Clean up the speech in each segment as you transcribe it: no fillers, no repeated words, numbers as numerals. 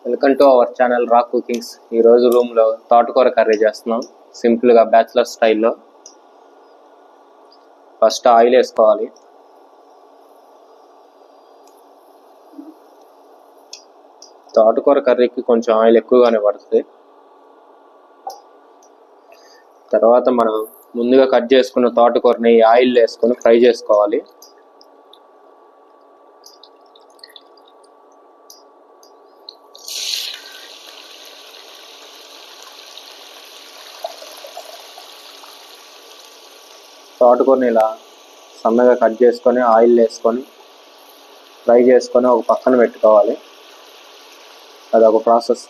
Welcome to our channel రా cookings. ఈరోజు రూమ్లో తోటకూర కర్రీ చేస్తున్నాం సింపుల్గా బ్యాచిలర్ స్టైల్లో. ఫస్ట్ ఆయిల్ వేసుకోవాలి. తోటకూర కర్రీకి కొంచెం ఆయిల్ ఎక్కువగానే పడుతుంది. తర్వాత మనం ముందుగా కట్ చేసుకున్న తోటకూరని ఆయిల్ వేసుకొని ఫ్రై చేసుకోవాలి. తోటకూరని ఇలా సన్నగా కట్ చేసుకొని ఆయిల్ వేసుకొని ఫ్రై చేసుకొని ఒక పక్కన పెట్టుకోవాలి. అదొక ప్రాసెస్.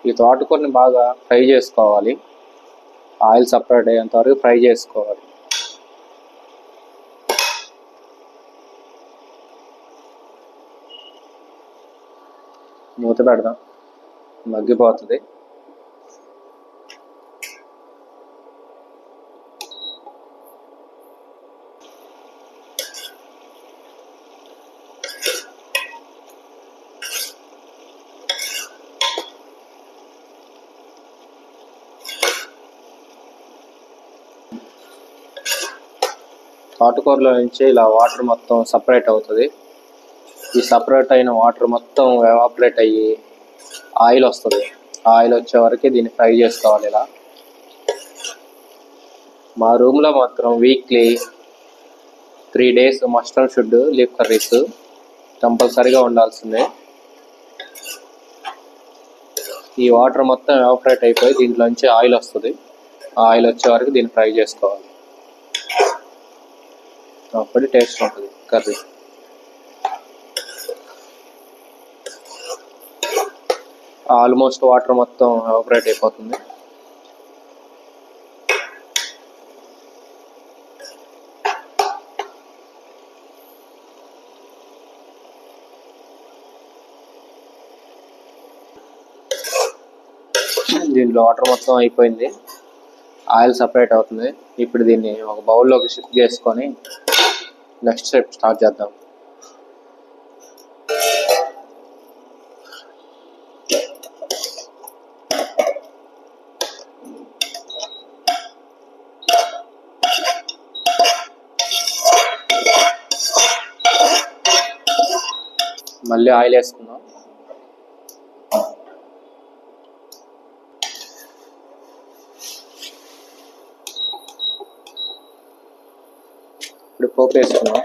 ఈ తోటకూరని బాగా ఫ్రై చేసుకోవాలి. ఆయిల్ సపరేట్ అయ్యేంత వరకు ఫ్రై చేసుకోవాలి. మూత పెడదాం, మగ్గిపోతుంది. తోటకూరలో నుంచి ఇలా వాటర్ మొత్తం సపరేట్ అవుతుంది. ఈ సపరేట్ అయిన వాటర్ మొత్తం ఎవాపరేట్ అయ్యి ఆయిల్ వస్తుంది. ఆయిల్ వచ్చే వరకు దీన్ని ఫ్రై చేసుకోవాలి. ఇలా మా రూమ్లో మాత్రం weekly 3 days must and should leaf curries కంపల్సరీగా ఉండాల్సిందే. ఈ వాటర్ మొత్తం ఎవాపరేట్ అయిపోయి దీంట్లోంచి ఆయిల్ వస్తుంది. ఆయిల్ వచ్చే వరకు దీన్ని ఫ్రై చేసుకోవాలి. అప్పుడు టేస్ట్ ఉంటుంది కర్రీ. ఆల్మోస్ట్ వాటర్ మొత్తం ఎవాపరేట్ అయిపోతుంది. దీంట్లో వాటర్ మొత్తం అయిపోయింది. ఆయిల్ సపరేట్ అవుతుంది. ఇప్పుడు దీన్ని ఒక బౌల్లోకి షిఫ్ట్ చేసుకొని నెక్స్ట్ స్టెప్ స్టార్ట్ చేద్దాం. మళ్ళీ ఆయిల్ వేసుకుందాం. ఇప్పుడు పోపు వేసుకుందాం.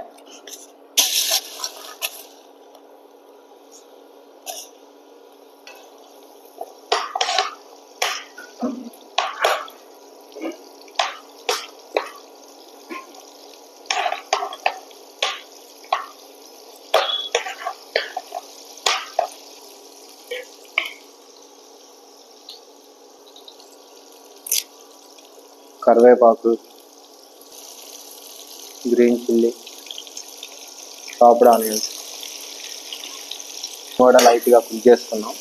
కరివేపాకు, గ్రీన్ చిల్లీ, చాప్డ్ ఆనియన్స్ కూడా లైట్గా కుక్ చేసుకున్నాం.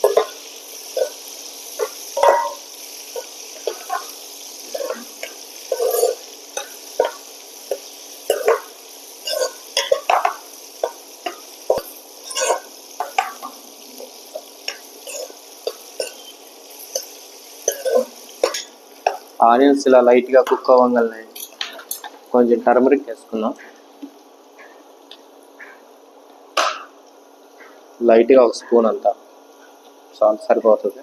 ఆనియన్స్ ఇలా లైట్గా కుక్ అవ్వగానే కొంచెం టర్మరిక్ వేసుకుందాం. లైట్గా ఒక స్పూన్ అంతా సాల్ట్ సరిపోతుంది.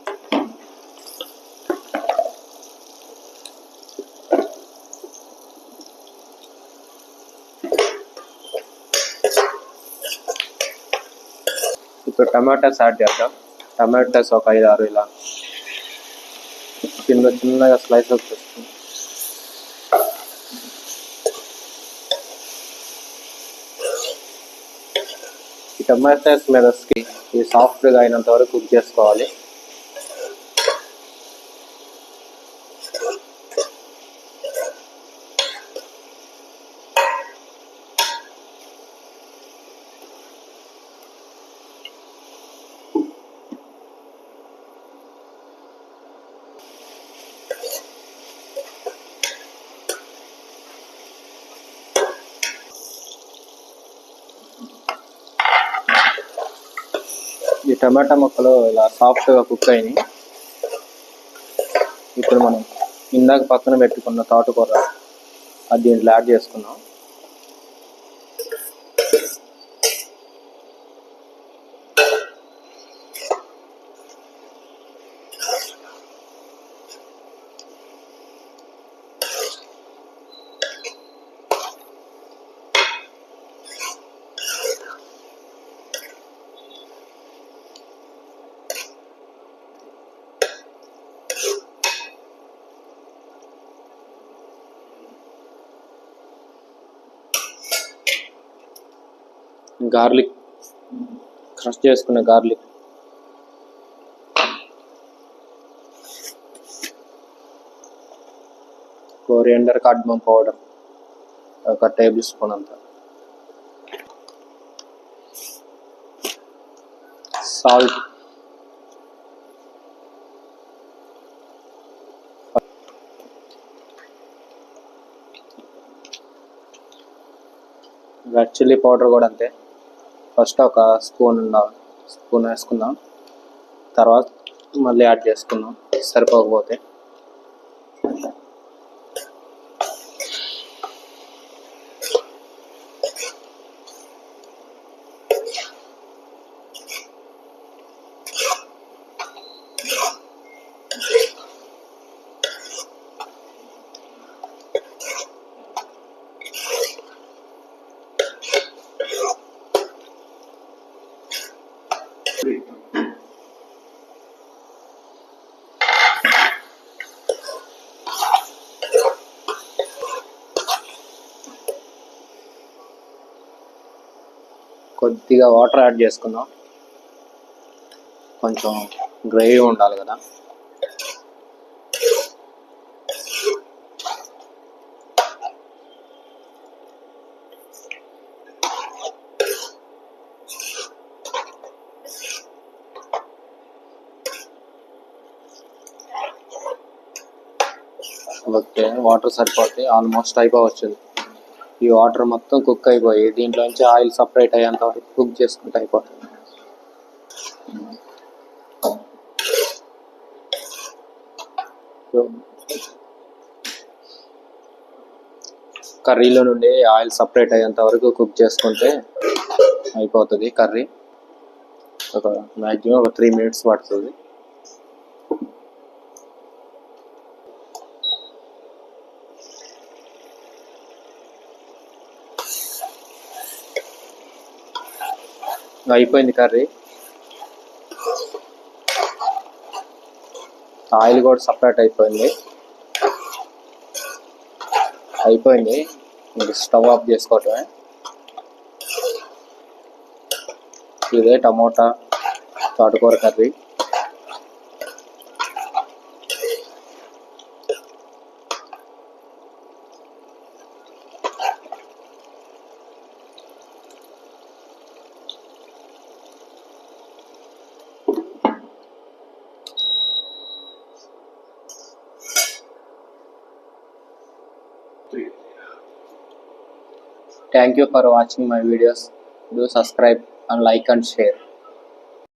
ఇప్పుడు టమాటాస్ యాడ్ చేద్దాం. టమాటాస్ ఒక 5-6 ఇలా చిన్నగా స్లైస్ అప్ చేసుకుందాం. ఈ టమాటాస్ మీద ఇది సాఫ్ట్గా అయినంత వరకు కుక్ చేసుకోవాలి. ఈ టమాటా ముక్కలు ఇలా సాఫ్ట్గా కుక్ అయినాయి. ఇప్పుడు మనం ఇందాక పక్కన పెట్టుకున్న తోటకూర అది దీంట్లో యాడ్ చేసుకున్నాం. గార్లిక్, క్రష్ చేసుకున్న garlic, coriander, cardamom powder 1 table spoon అంత, సాల్ట్, రెడ్ చిల్లీ పౌడర్ కూడా అంతే. ఫస్ట్ ఒక స్పూన్ వేసుకుందాం, తర్వాత మళ్ళీ యాడ్ చేసుకుందాం సరిపోకపోతే. కొద్దిగా వాటర్ యాడ్ చేసుకుందాం, కొంచెం గ్రేవీ ఉండాలి కదా. ఓకే, వాటర్ సరిపోతాయి, ఆల్మోస్ట్ అయిపోవచ్చు. ఈ వాటర్ మొత్తం కుక్ అయిపోయి దీంట్లోంచి ఆయిల్ సపరేట్ అయ్యేంత వరకు కుక్ చేసుకుంటే అయిపోతుంది. కర్రీలో నుండి ఆయిల్ సపరేట్ అయ్యేంత వరకు కుక్ చేసుకుంటే అయిపోతుంది కర్రీ. మ్యాక్సిమం 3 minutes పడుతుంది. అయిపోయింది కర్రీ, ఆయిల్ కూడా సపరేట్ అయిపోయింది. స్టవ్ ఆఫ్ చేసుకోవటమే. ఇదే టమోటా తోటకూర curry. Thank you for watching my videos. Do subscribe and like and share.